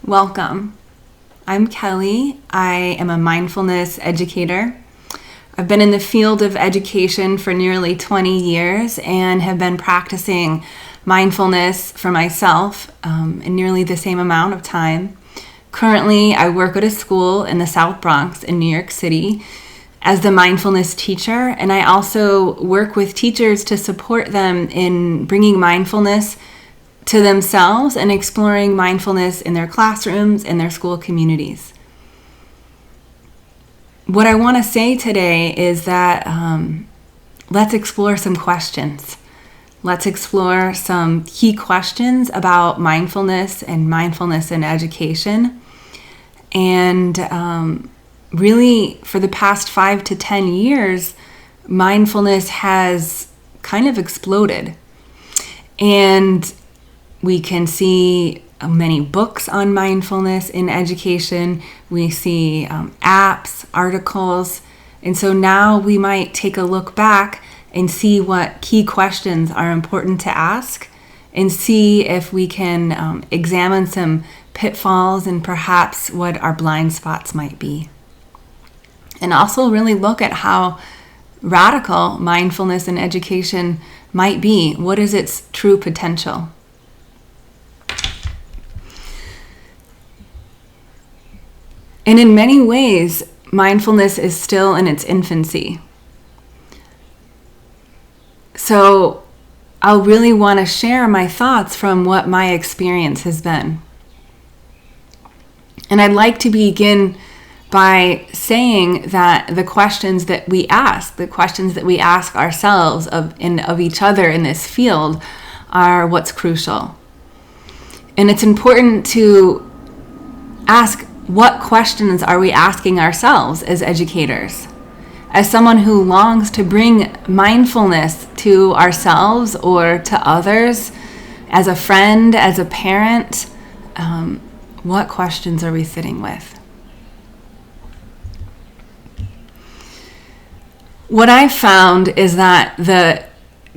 Welcome. I'm Kelli. I am a mindfulness educator. I've been in the field of education for nearly 20 years and have been practicing mindfulness for myself in nearly the same amount of time. Currently, I work at a school in the South Bronx in New York City as the mindfulness teacher, and I also work with teachers to support them in bringing mindfulness to themselves and exploring mindfulness in their classrooms and their school communities. What I want to say today is that let's explore some questions. Let's explore some key questions about mindfulness and mindfulness in education. And really, for the past 5 to 10 years, mindfulness has kind of exploded. And we can see many books on mindfulness in education. We see apps, articles. And so now we might take a look back and see what key questions are important to ask and see if we can examine some pitfalls and perhaps what our blind spots might be. And also really look at how radical mindfulness in education might be. What is its true potential? And in many ways, mindfulness is still in its infancy. So I'll really want to share my thoughts from what my experience has been. And I'd like to begin by saying that the questions that we ask ourselves of each other in this field are what's crucial. And it's important to ask, what questions are we asking ourselves as educators? As someone who longs to bring mindfulness to ourselves or to others, as a friend, as a parent, what questions are we sitting with? What I found is that the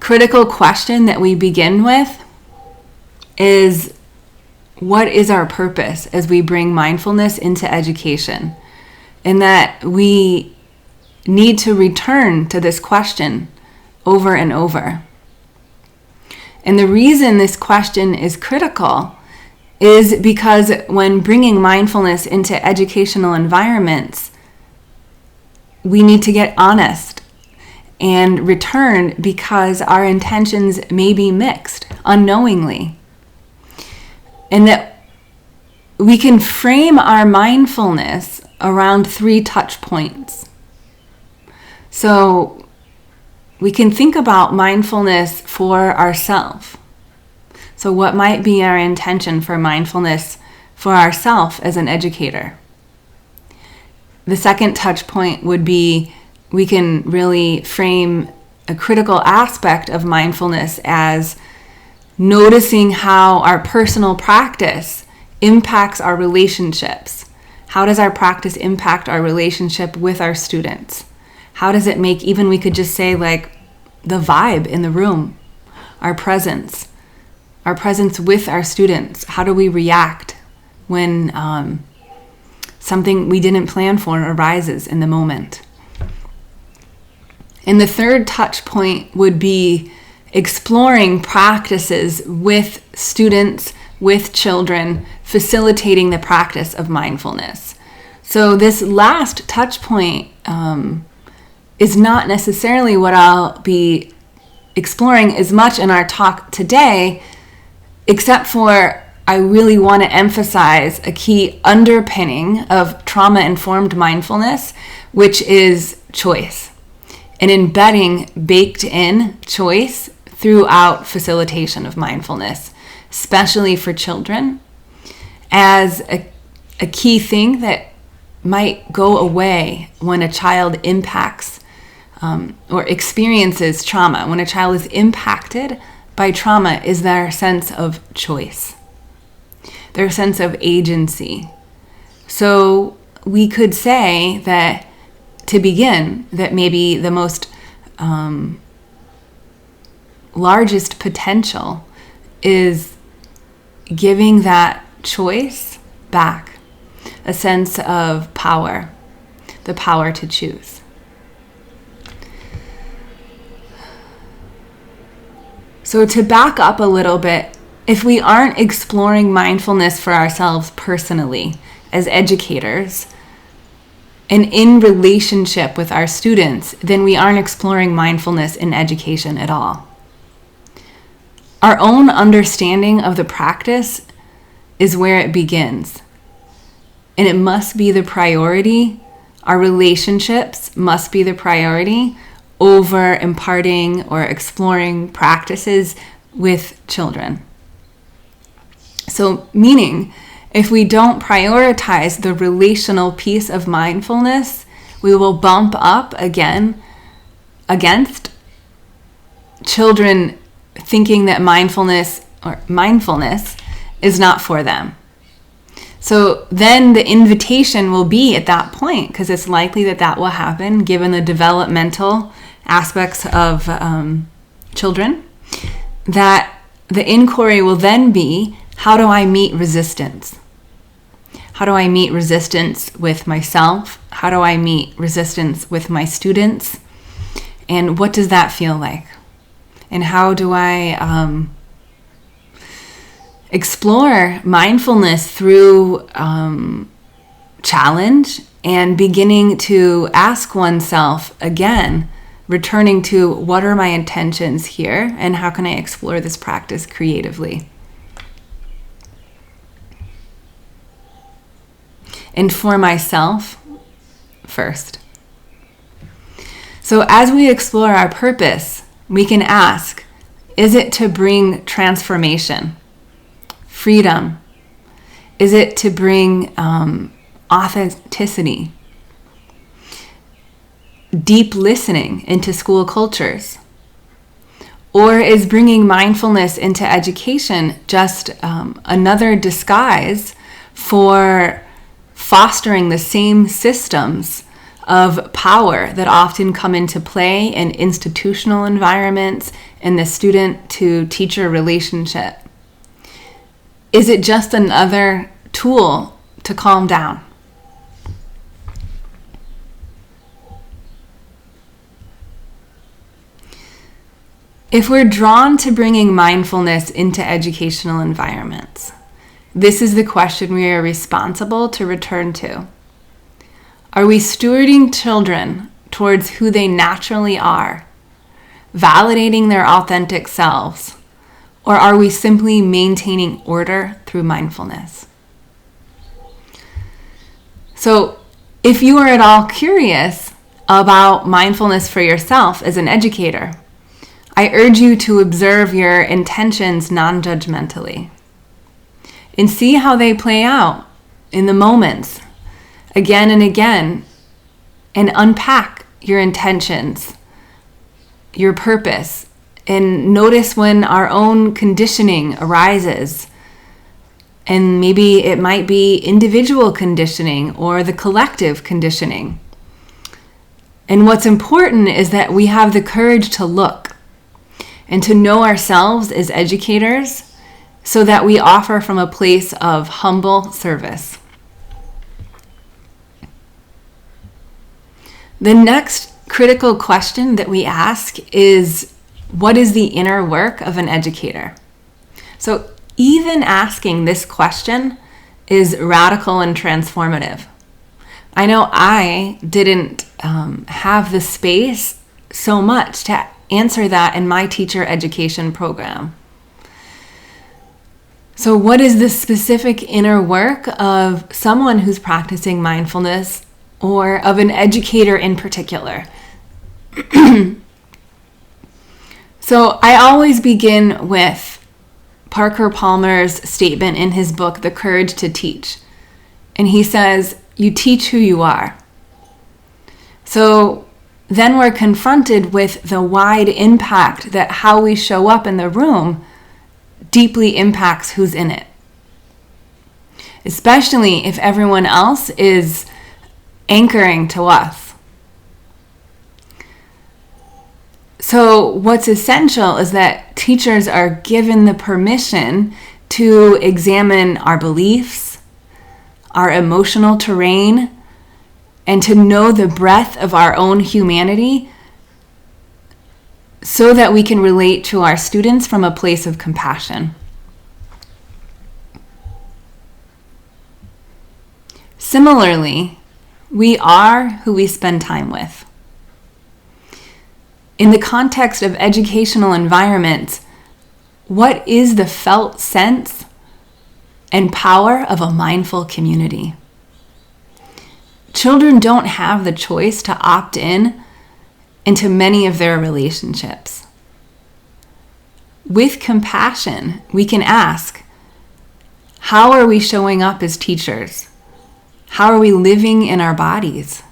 critical question that we begin with is, what is our purpose as we bring mindfulness into education? And that we need to return to this question over and over. And the reason this question is critical is because when bringing mindfulness into educational environments, we need to get honest and return because our intentions may be mixed unknowingly. And that we can frame our mindfulness around 3 touch points. So we can think about mindfulness for ourselves. So what might be our intention for mindfulness for ourselves as an educator? The second touch point would be, we can really frame a critical aspect of mindfulness as noticing how our personal practice impacts our relationships. How does our practice impact our relationship with our students? How does it make, even we could just say like the vibe in the room, our presence with our students? How do we react when something we didn't plan for arises in the moment? And the third touch point would be exploring practices with students, with children, facilitating the practice of mindfulness. So this last touch point is not necessarily what I'll be exploring as much in our talk today, except for I really want to emphasize a key underpinning of trauma-informed mindfulness, which is choice, and embedding baked-in choice throughout facilitation of mindfulness, especially for children, as a key thing that might go away when a child impacts or experiences trauma. When a child is impacted by trauma, is their sense of choice, their sense of agency. So we could say that, to begin, that maybe the most largest potential is giving that choice back, a sense of power, the power to choose. So to back up a little bit, if we aren't exploring mindfulness for ourselves personally as educators and in relationship with our students, then we aren't exploring mindfulness in education at all. Our own understanding of the practice is where it begins. And it must be the priority. Our relationships must be the priority over imparting or exploring practices with children. So, meaning, if we don't prioritize the relational piece of mindfulness, we will bump up again against children thinking that mindfulness is not for them. So then the invitation will be at that point, because it's likely that will happen given the developmental aspects of children, that the inquiry will then be, how do I meet resistance? How do I meet resistance with myself? How do I meet resistance with my students? And what does that feel like? And how do I explore mindfulness through challenge and beginning to ask oneself again, returning to what are my intentions here and how can I explore this practice creatively? And for myself first. So as we explore our purpose, we can ask, is it to bring transformation, freedom? Is it to bring authenticity, deep listening into school cultures? Or is bringing mindfulness into education just another disguise for fostering the same systems of power that often come into play in institutional environments in the student-to-teacher relationship? Is it just another tool to calm down? If we're drawn to bringing mindfulness into educational environments, this is the question we are responsible to return to. Are we stewarding children towards who they naturally are, validating their authentic selves, or are we simply maintaining order through mindfulness? So, if you are at all curious about mindfulness for yourself as an educator, I urge you to observe your intentions non-judgmentally and see how they play out in the moments again and again, and unpack your intentions, your purpose, and notice when our own conditioning arises. And maybe it might be individual conditioning or the collective conditioning. And what's important is that we have the courage to look and to know ourselves as educators so that we offer from a place of humble service. The next critical question that we ask is, what is the inner work of an educator? So even asking this question is radical and transformative. I know I didn't have the space so much to answer that in my teacher education program. So what is the specific inner work of someone who's practicing mindfulness, or of an educator in particular? So I always begin with Parker Palmer's statement in his book, The Courage to Teach. And he says, you teach who you are. So then we're confronted with the wide impact that how we show up in the room deeply impacts who's in it. Especially if everyone else is anchoring to us. So what's essential is that teachers are given the permission to examine our beliefs, our emotional terrain, and to know the breadth of our own humanity so that we can relate to our students from a place of compassion. Similarly, we are who we spend time with. In the context of educational environments, what is the felt sense and power of a mindful community? Children don't have the choice to opt in into many of their relationships. With compassion, we can ask, how are we showing up as teachers? How are we living in our bodies,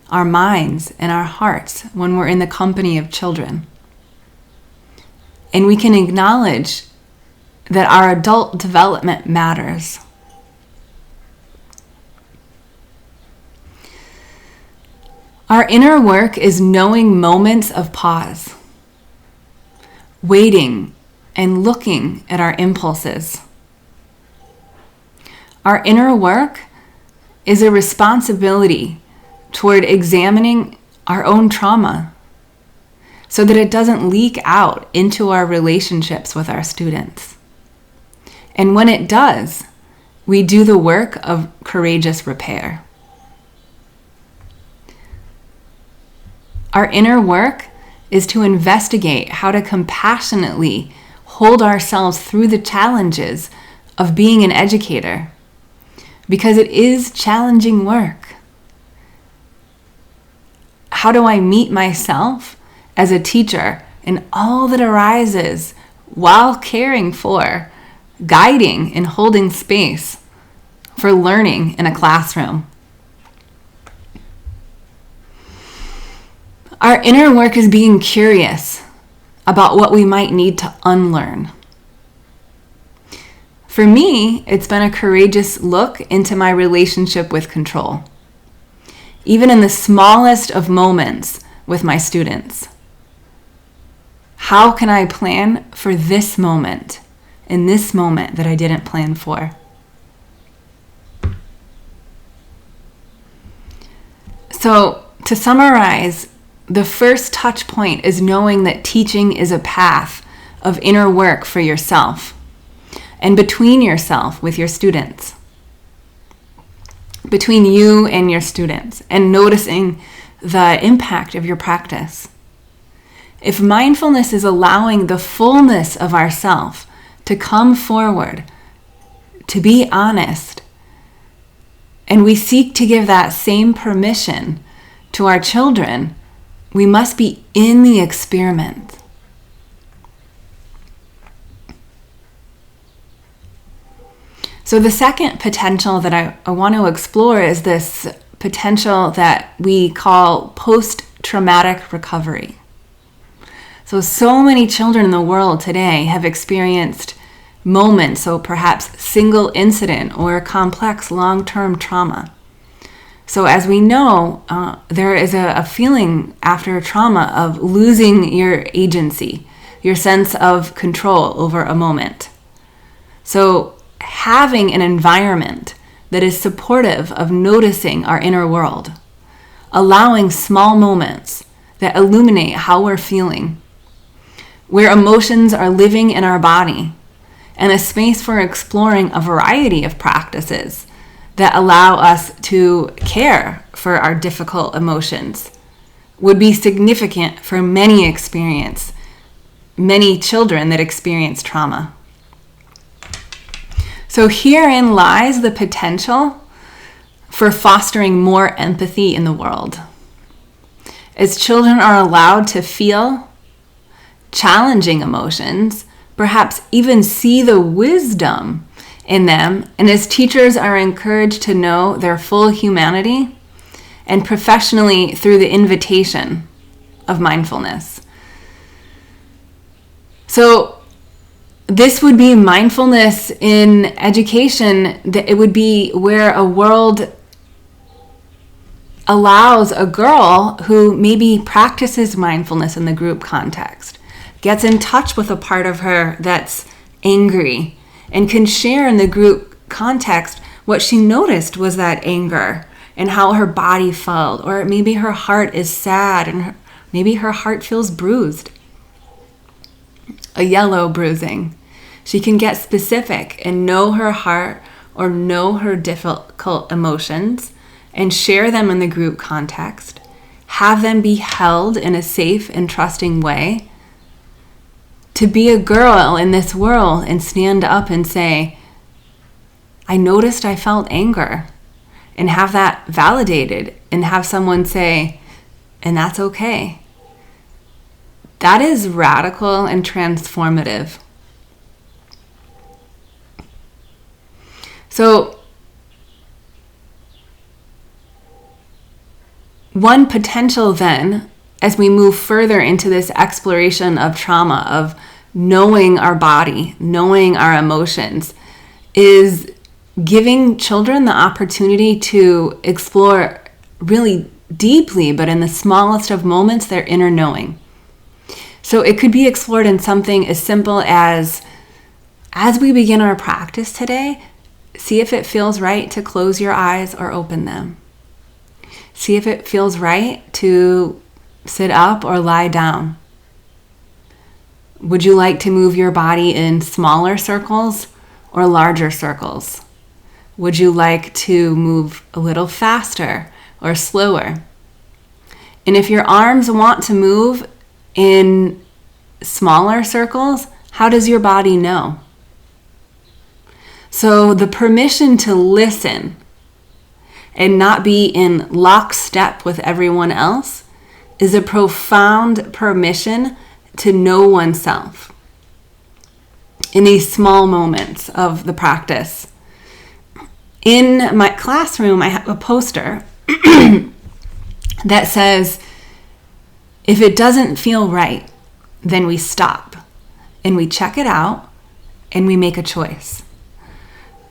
our minds, and our hearts when we're in the company of children? And we can acknowledge that our adult development matters. Our inner work is knowing moments of pause, waiting and looking at our impulses. Our inner work is a responsibility toward examining our own trauma so that it doesn't leak out into our relationships with our students. And when it does, we do the work of courageous repair. Our inner work is to investigate how to compassionately hold ourselves through the challenges of being an educator, because it is challenging work. How do I meet myself as a teacher in all that arises while caring for, guiding, and holding space for learning in a classroom? Our inner work is being curious about what we might need to unlearn. For me, it's been a courageous look into my relationship with control, even in the smallest of moments with my students. How can I plan for this moment, in this moment that I didn't plan for? So, to summarize, the first touch point is knowing that teaching is a path of inner work for yourself and between yourself with your students, between you and your students, and noticing the impact of your practice. If mindfulness is allowing the fullness of ourself to come forward, to be honest, and we seek to give that same permission to our children, we must be in the experiment. So the second potential that I want to explore is this potential that we call post-traumatic recovery. So many children in the world today have experienced moments, so perhaps single incident or complex long-term trauma. So as we know, there is a feeling after trauma of losing your agency, your sense of control over a moment. So having an environment that is supportive of noticing our inner world, allowing small moments that illuminate how we're feeling, where emotions are living in our body, and a space for exploring a variety of practices that allow us to care for our difficult emotions would be significant for many children that experience trauma. So herein lies the potential for fostering more empathy in the world. As children are allowed to feel challenging emotions, perhaps even see the wisdom in them, and as teachers are encouraged to know their full humanity, and professionally through the invitation of mindfulness. So this would be mindfulness in education, that it would be where a world allows a girl who maybe practices mindfulness in the group context, gets in touch with a part of her that's angry, and can share in the group context what she noticed was that anger and how her body felt, or maybe her heart is sad and maybe her heart feels bruised, a yellow bruising. She can get specific and know her heart or know her difficult emotions and share them in the group context, have them be held in a safe and trusting way. To be a girl in this world and stand up and say, I noticed I felt anger, and have that validated and have someone say, and that's okay. That is radical and transformative. So, one potential then, as we move further into this exploration of trauma, of knowing our body, knowing our emotions, is giving children the opportunity to explore really deeply, but in the smallest of moments, their inner knowing. So it could be explored in something as simple as we begin our practice today, see if it feels right to close your eyes or open them. See if it feels right to sit up or lie down. Would you like to move your body in smaller circles or larger circles? Would you like to move a little faster or slower? And if your arms want to move in smaller circles, how does your body know? So the permission to listen and not be in lockstep with everyone else is a profound permission to know oneself in these small moments of the practice. In my classroom, I have a poster that says, if it doesn't feel right, then we stop and we check it out and we make a choice.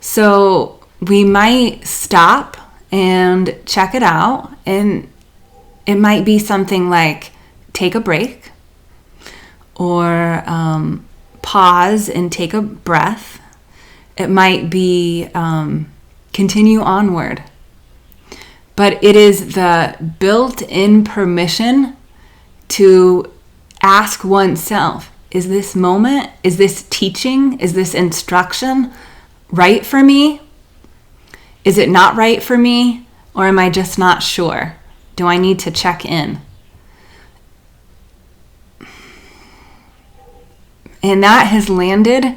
So we might stop and check it out, and it might be something like take a break or pause and take a breath. It might be continue onward. But it is the built-in permission to ask oneself, is this moment, is this teaching, is this instruction right for me? Is it not right for me? Or am I just not sure? Do I need to check in? And that has landed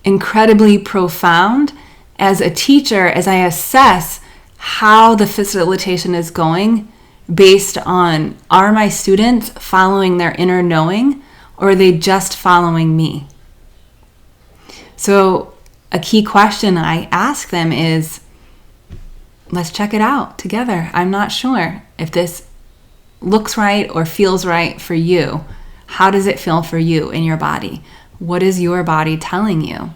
incredibly profound as a teacher, as I assess how the facilitation is going based on, are my students following their inner knowing, or are they just following me? So a key question I ask them is, let's check it out together. I'm not sure if this looks right or feels right for you. How does it feel for you in your body? What is your body telling you?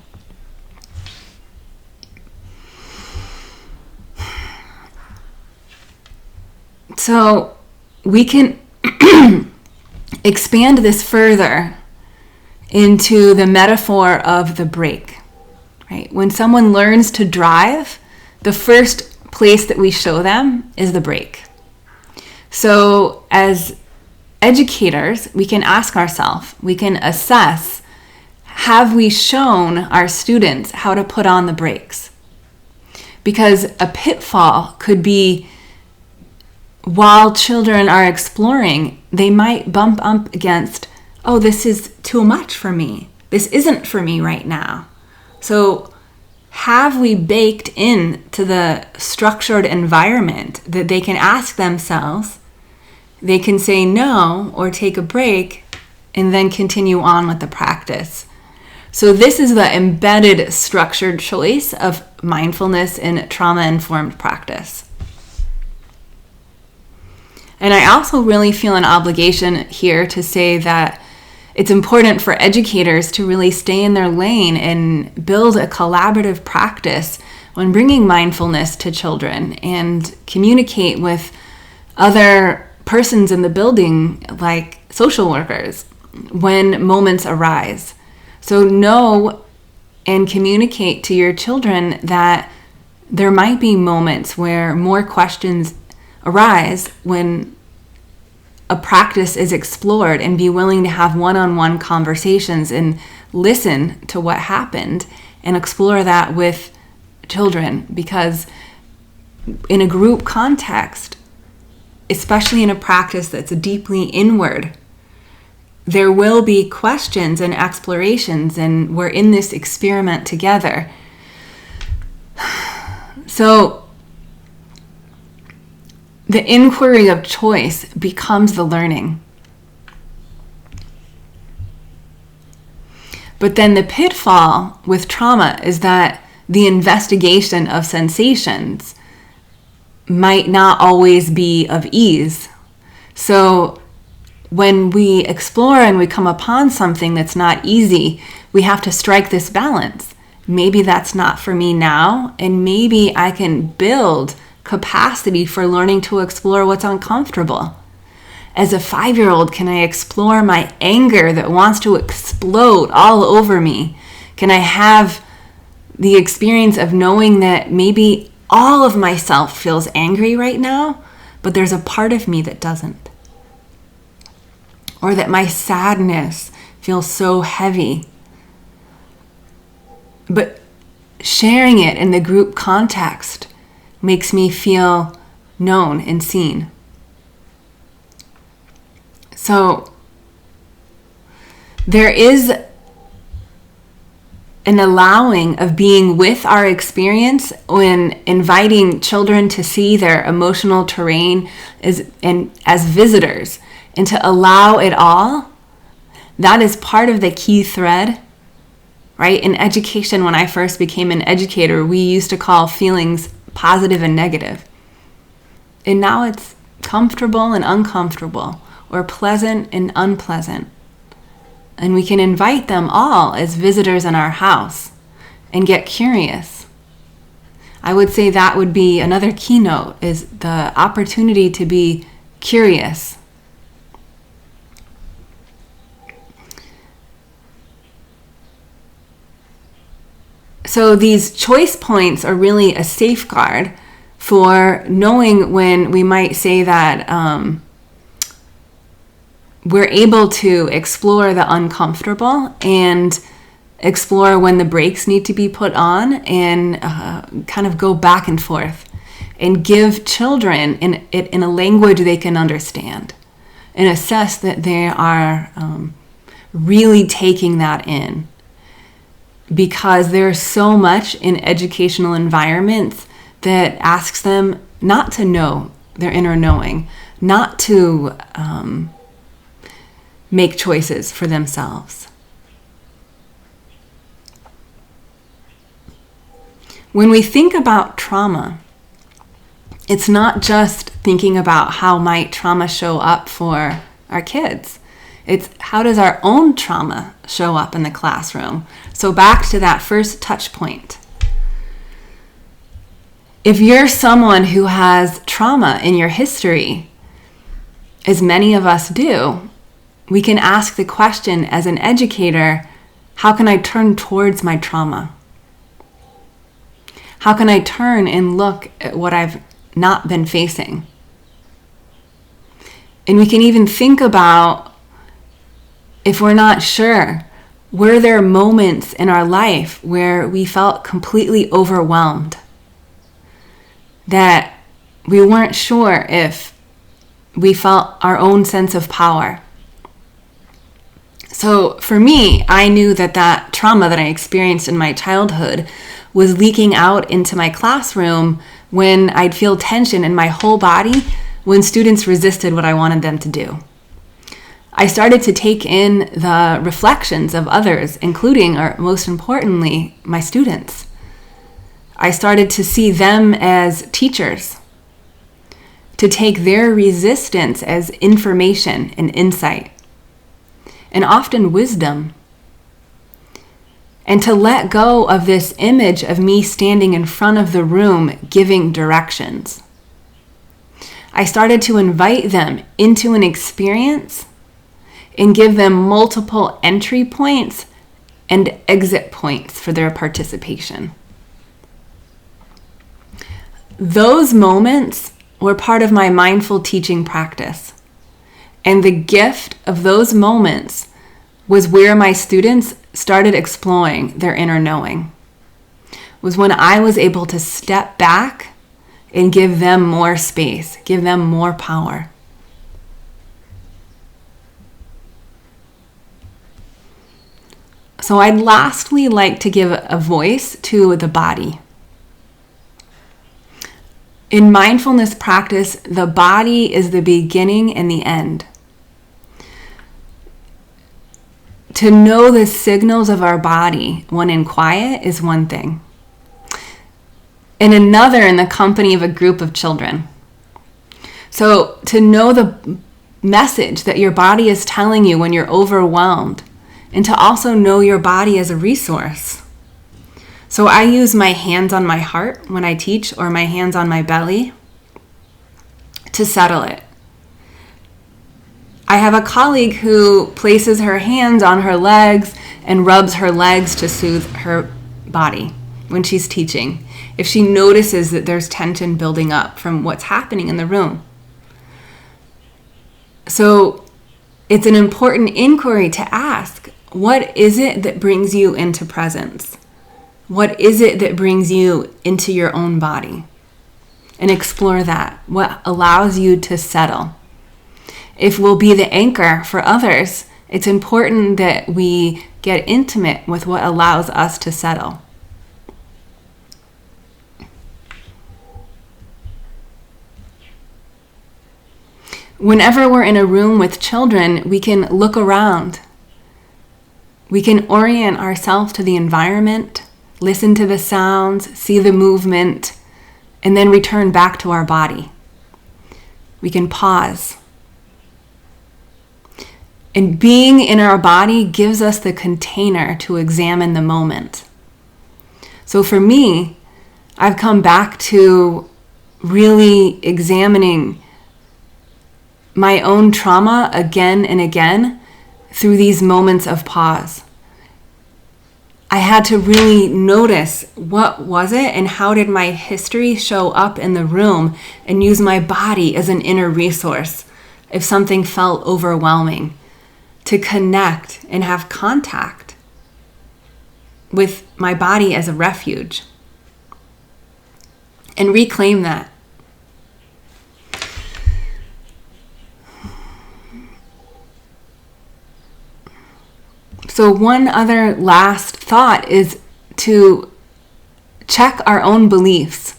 So we can expand this further into the metaphor of the brake, right? When someone learns to drive, the first place that we show them is the brake. So as educators, we can ask ourselves, we can assess, have we shown our students how to put on the brakes? Because a pitfall could be, while children are exploring, they might bump up against, oh, this is too much for me. This isn't for me right now. So have we baked into the structured environment that they can ask themselves, they can say no or take a break, and then continue on with the practice. So this is the embedded structured choice of mindfulness in trauma-informed practice. And I also really feel an obligation here to say that it's important for educators to really stay in their lane and build a collaborative practice when bringing mindfulness to children and communicate with other persons in the building, like social workers, when moments arise. So know and communicate to your children that there might be moments where more questions arise when a practice is explored, and be willing to have one-on-one conversations and listen to what happened and explore that with children. Because in a group context, especially in a practice that's deeply inward, there will be questions and explorations, and we're in this experiment together. So the inquiry of choice becomes the learning. But then the pitfall with trauma is that the investigation of sensations might not always be of ease. So when we explore and we come upon something that's not easy, we have to strike this balance. Maybe that's not for me now, and maybe I can build capacity for learning to explore what's uncomfortable. As a 5-year-old, can I explore my anger that wants to explode all over me? Can I have the experience of knowing that maybe all of myself feels angry right now, but there's a part of me that doesn't? Or that my sadness feels so heavy. But sharing it in the group context makes me feel known and seen. So there is an allowing of being with our experience when inviting children to see their emotional terrain as visitors, and to allow it all. That is part of the key thread, right? In education, when I first became an educator, we used to call feelings positive and negative. And now it's comfortable and uncomfortable, or pleasant and unpleasant. And we can invite them all as visitors in our house and get curious. I would say that would be another keynote, is the opportunity to be curious. So these choice points are really a safeguard for knowing when we might say that we're able to explore the uncomfortable and explore when the brakes need to be put on, and kind of go back and forth and give children in a language they can understand, and assess that they are really taking that in. Because there's so much in educational environments that asks them not to know their inner knowing, not to make choices for themselves. When we think about trauma, it's not just thinking about how might trauma show up for our kids. It's how does our own trauma show up in the classroom? So back to that first touch point. If you're someone who has trauma in your history, as many of us do, we can ask the question as an educator, how can I turn towards my trauma? How can I turn and look at what I've not been facing? And we can even think about, if we're not sure, were there moments in our life where we felt completely overwhelmed? That we weren't sure if we felt our own sense of power. So for me, I knew that trauma that I experienced in my childhood was leaking out into my classroom when I'd feel tension in my whole body when students resisted what I wanted them to do. I started to take in the reflections of others, including, or most importantly, my students. I started to see them as teachers, to take their resistance as information and insight, and often wisdom, and to let go of this image of me standing in front of the room giving directions. I started to invite them into an experience and give them multiple entry points and exit points for their participation. those moments were part of my mindful teaching practice. And the gift of those moments was where my students started exploring their inner knowing. Was when I was able to step back and give them more space, give them more power. So I'd lastly like to give a voice to the body. In mindfulness practice, the body is the beginning and the end. To know the signals of our body when in quiet is one thing, and another in the company of a group of children. So to know the message that your body is telling you when you're overwhelmed, and to also know your body as a resource. So I use my hands on my heart when I teach, or my hands on my belly to settle it. I have a colleague who places her hands on her legs and rubs her legs to soothe her body when she's teaching, if she notices that there's tension building up from what's happening in the room. So it's an important inquiry to ask, what is it that brings you into presence? What is it that brings you into your own body? And explore that. What allows you to settle? If we'll be the anchor for others, it's important that we get intimate with what allows us to settle. Whenever we're in a room with children, we can look around. We can orient ourselves to the environment, listen to the sounds, see the movement, and then return back to our body. We can pause. And being in our body gives us the container to examine the moment. So for me, I've come back to really examining my own trauma again and again through these moments of pause. I had to really notice what was it and how did my history show up in the room, and use my body as an inner resource if something felt overwhelming, to connect and have contact with my body as a refuge and reclaim that. So one other last thought is to check our own beliefs.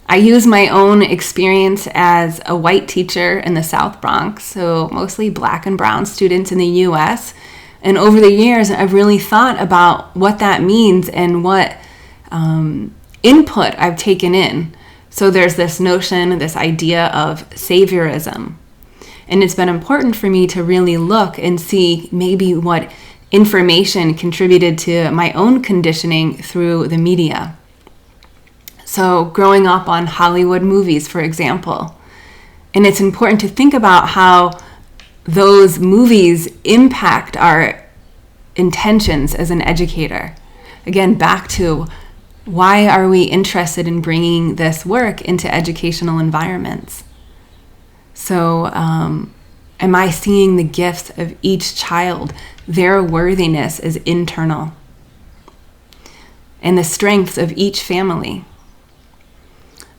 I use my own experience as a white teacher in the South Bronx, so mostly Black and brown students in the US. And over the years, I've really thought about what that means and what input I've taken in. So there's this notion, this idea of saviorism. And it's been important for me to really look and see maybe what information contributed to my own conditioning through the media. So growing up on Hollywood movies, for example. And it's important to think about how those movies impact our intentions as an educator. Again, back to why are we interested in bringing this work into educational environments? So am I seeing the gifts of each child? Their worthiness is internal. And the strengths of each family.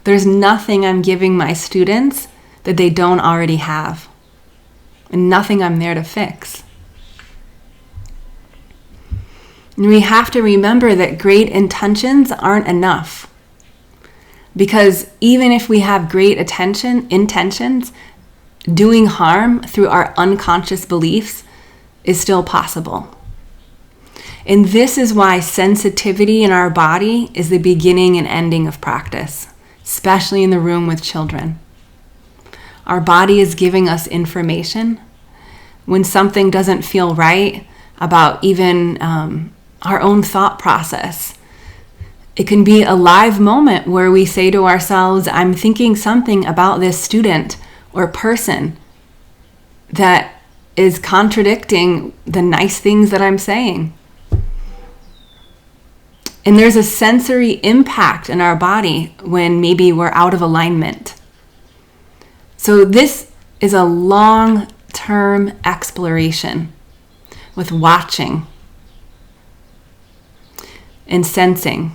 There's nothing I'm giving my students that they don't already have. And nothing I'm there to fix. And we have to remember that great intentions aren't enough. Because even if we have great intentions, doing harm through our unconscious beliefs is still possible. And this is why sensitivity in our body is the beginning and ending of practice, especially in the room with children. Our body is giving us information. When something doesn't feel right about even our own thought process, it can be a live moment where we say to ourselves, I'm thinking something about this student or person that is contradicting the nice things that I'm saying. And there's a sensory impact in our body when maybe we're out of alignment. So this is a long-term exploration with watching and sensing.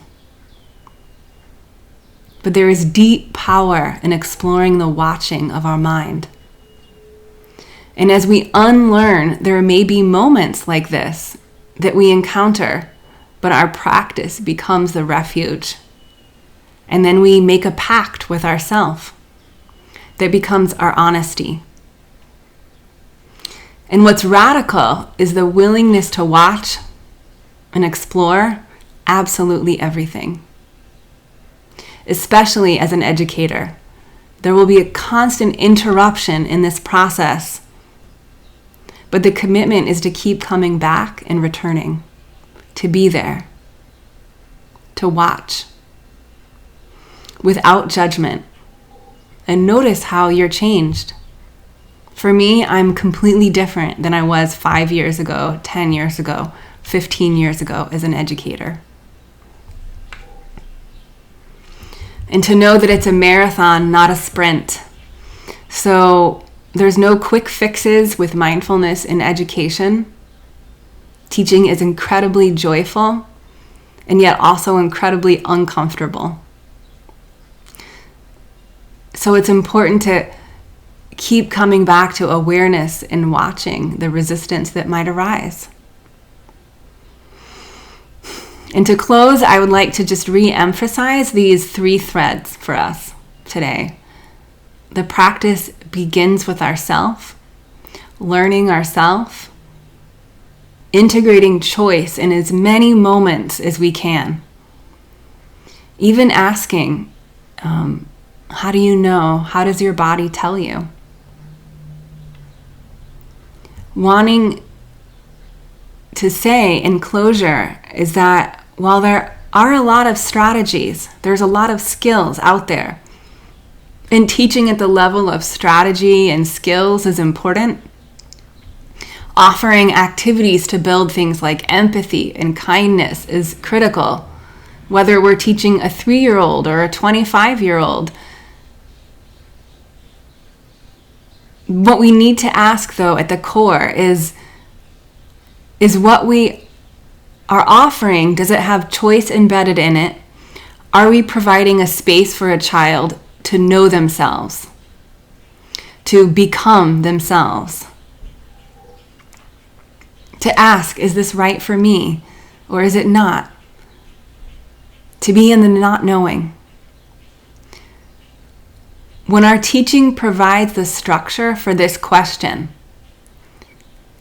But there is deep power in exploring the watching of our mind. And as we unlearn, there may be moments like this that we encounter, but our practice becomes the refuge. And then we make a pact with ourselves that becomes our honesty. And what's radical is the willingness to watch and explore absolutely everything. Especially as an educator, there will be a constant interruption in this process, but the commitment is to keep coming back and returning, to be there, to watch, without judgment, and notice how you're changed. For me, I'm completely different than I was 5 years ago, 10 years ago, 15 years ago as an educator. And to know that it's a marathon, not a sprint. So there's no quick fixes with mindfulness in education. Teaching is incredibly joyful and yet also incredibly uncomfortable. So it's important to keep coming back to awareness and watching the resistance that might arise. And to close, I would like to just re-emphasize these 3 threads for us today. The practice begins with ourself, learning ourself, integrating choice in as many moments as we can. Even asking, how do you know? How does your body tell you? Wanting to say in closure is that while there are a lot of strategies, there's a lot of skills out there, and teaching at the level of strategy and skills is important. Offering activities to build things like empathy and kindness is critical, whether we're teaching a 3-year-old or a 25-year-old. What we need to ask, though, at the core is what we are offering, does it have choice embedded in it? Are we providing a space for a child to know themselves, to become themselves? To ask, is this right for me or is it not? To be in the not knowing. When our teaching provides the structure for this question,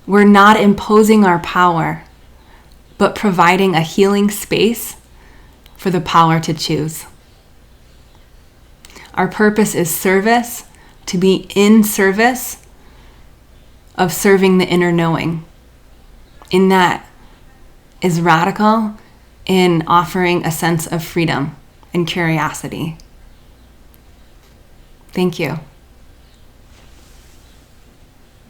we're not imposing our power, but providing a healing space for the power to choose. Our purpose is service, to be in service of serving the inner knowing. In that is radical in offering a sense of freedom and curiosity. Thank you.